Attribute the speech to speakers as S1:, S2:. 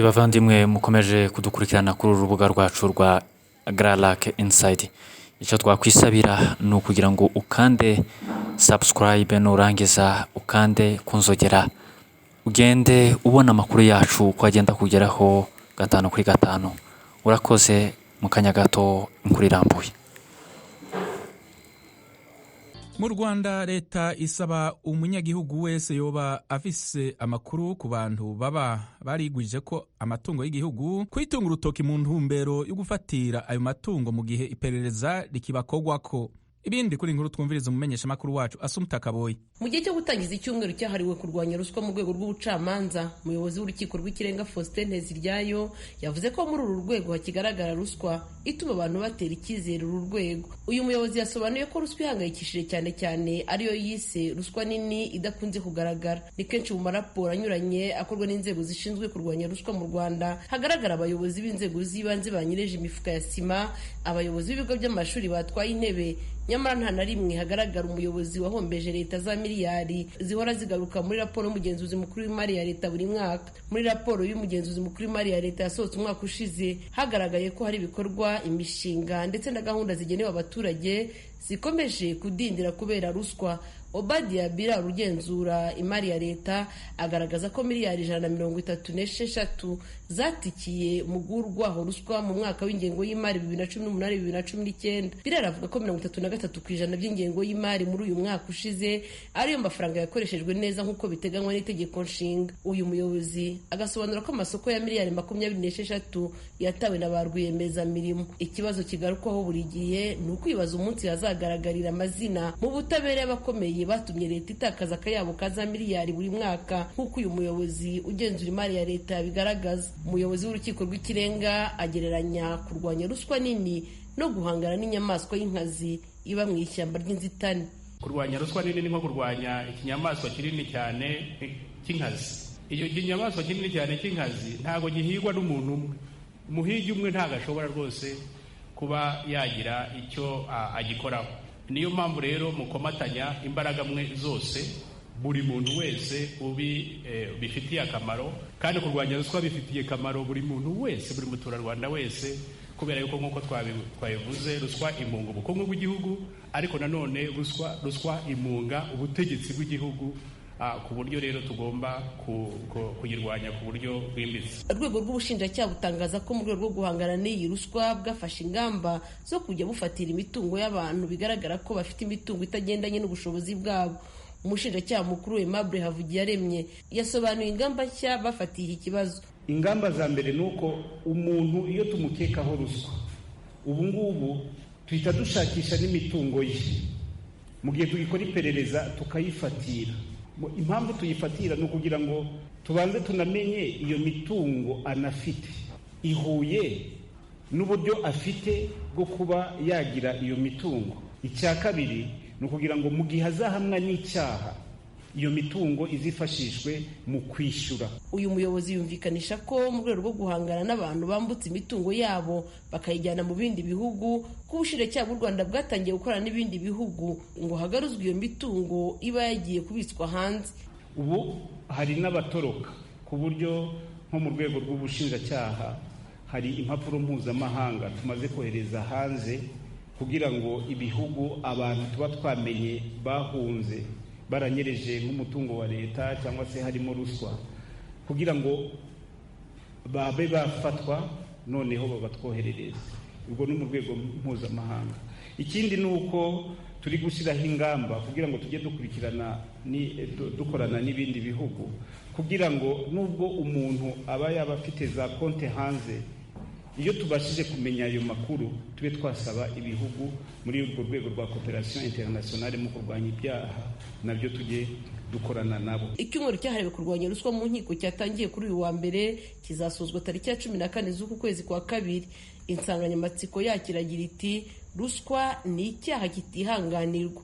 S1: Bavandimwe mukomeje kudukurikirana kuri urubuga rwacu rwa Gralac Inside. Icyo twakwisabira ni ukugira ngo ukande subscribe nurangiza ukande kunzogera ugende ubona amakuru yacu uko agenda kugeraho gatanu kuri gatanu. Urakoze mu kanya gato inkuru irambuye.
S2: Mu Rwanda leta isaba umunyagihugu wese yoba afise amakuru ku bantu baba barigwije ko amatungo y'igihugu kwitunga urutoki mu ntumbero yo gufatira ayo matungo mu gihe iperereza rikibakogwako. Ibindi kuri inkuru twumviriza umumenyesha makuru wacu Asumta Kaboyi.
S3: Mu gihe cyo gutangiza icyumweru cyahariwe kurwanya ruswa mu rwego rw'ubucamanza, umuyobozi w'urukiko rw'ikirenga Faustin Nteziryayo yavuze ko muri uru rwego hakigaragara ruswa ituma abantu batera icyizere uru rwego. Uyu muyobozi yasobanuye ko ruswa ihangayikishije cyane ariyo yise ruswa nini idakunze kugaragara. Ni kenshi mu maraporo anyuranye akorwa n'inzego zishinzwe kurwanya ruswa mu Rwanda hagaragara abayobozi b'inzego z'ibanze banyereje imifuka ya sima, abayobozi b'ibigo by'amashuri batwaye intebe, nyamara nta na rimwe hagaragara umuyobozi wahombeje leta za miliyari zihora zigaruka muri raporo y'umugenzuzi mukuru w'imari ya leta buri mwaka. Muri raporo y'umugenzuzi mukuru w'imari ya leta yasohotse umwaka ushize hagaragaye ko hari ibikorwa, imishinga ndetse na gahunda zigenewe abaturage zikomeje kudindira kubera ruswa. Obadia Bira urugenzura imari ya leta agaragaza ko miliyari 136 zatikiye mugurwaho ruswa mu mwaka w'ingengo y'imari 2018-2019. Bira aravuga ko 33% by'ingengo y'imari muri uyu mwaka ushize ariyo mafaranga yakoreshejwe neza nk'uko biteganywa n'itegeko nshinga. Uyu muyobozi agasobanura ko amasoko ya miliyari 26 yatawe na ba rwiyemezamirimo. Ikibazo kigarukwaho buri gihe ni ukwibaza umunsi hazagaragarira amazina mu butabera y'abakomeye batumye leta itakaza akayabo ka za miliyari buri mwaka nk'uko uyu muyobozi ugenzura imari ya leta bigaragaza. Umuyobozi w'urukiko rw'ikirenga agereranya kurwanya ruswa nini no guhangana n'inyamaswa y'inkazi iba mu ishyamba ry'inzitane.
S4: Kurwanya ruswa nini ni nko kurwanya ikinyamaswa kinini cyane cy'inkazi. Iyo kinyamaswa kinini cyane cy'inkazi ntago gihigwa n'umuntu umwe. Umuhigi umwe ntago ashobora rwose kuba yagira icyo agikoraho. Niyo mpamvu rero mukomatanya imbaraga mwe zose, buri muntu wese bifitiye akamaro, kandi kurwanya ruswa bifitiye akamaro buri muntu wese, buri muturarwanda wese, kubera yuko nk'uko twabivuze ruswa imunga ubukungu bw'igihugu, ariko nanone ruswa imunga ubutegetsi bw'igihugu, ku buryo rero tugomba kuyirwanya ku buryo bwimbitse.
S3: Urwego rw'ubushinjacyaha butangaza ko mu rwego rwo guhangana n'iyi ruswa bwafashe ingamba zo kujya bufatira imitungo y'abantu bigaragara ko bafite imitungo itagendanye n'ubushobozi bwabo. Umushinjacyaha mukuru Aimable Havugiyaremye yasobanuye ingamba nshya bafatiye iki kibazo.
S5: Ingamba za mbere ni uko umuntu iyo tumukekaho ruswa, ubu ngubu tuhita dushakisha n'imitungo ye, mu gihe tugikora iperereza tukayifatira. Impamvu tuyifatira ni ukugira ngo tubanze tunamenye iyo mitungo anafite ihuye n'uburyo afite bwo kuba yagira iyo mitungo. Icya kabiri ni ukugira ngo mu gihe azahamwa n'icyaha iyo mitungo izifashishwe mu kwishyura.
S3: Uyu muyobozi yumvikanisha ko mu rwego rwo guhangana n'abantu bambutse imitungo yabo bakayijyana mu bindi bihugu, ko ubushinjacyaha bw'u Rwanda bwatangiye gukorana n'ibindi bihugu ngo hagaruzwe iyo mitungo iba yagiye kubitswa hanze.
S5: Ubu hari n'abatoroka ku buryo nko mu rwego rw'ubushinjacyaha hari impapuro mpuzamahanga tumaze kohereza hanze kugira ngo ibihugu abantu tuba twamenye bahunze baranyereje nk'umutungo wa leta cyangwa se harimo ruswa, kugira ngo babe bafatwa noneho babatwoherereze. Ubwo ni mu rwego mpuzamahanga. Ikindi ni uko turi gushyiraho ingamba kugira ngo tujye dukorana n'ibindi bihugu, kugira ngo nubwo umuntu aba yaba afite za konti hanze, iyo tubashije kumenya ayo makuru tube twasaba ibihugu muri urwo rwego rwa coopération internationale mu kurwanya ibyaha nabyo tujye dukorana nabo.
S3: Icyumweru cyahariwe kurwanya ruswa mu nkiko cyatangiye kuri uyu wa mbere kizasozwa tariki ya 14 z'uku kwezi kwa kabiri. Insanganyamatsiko yakiragira iti ruswa ni icyaha kitihanganirwa.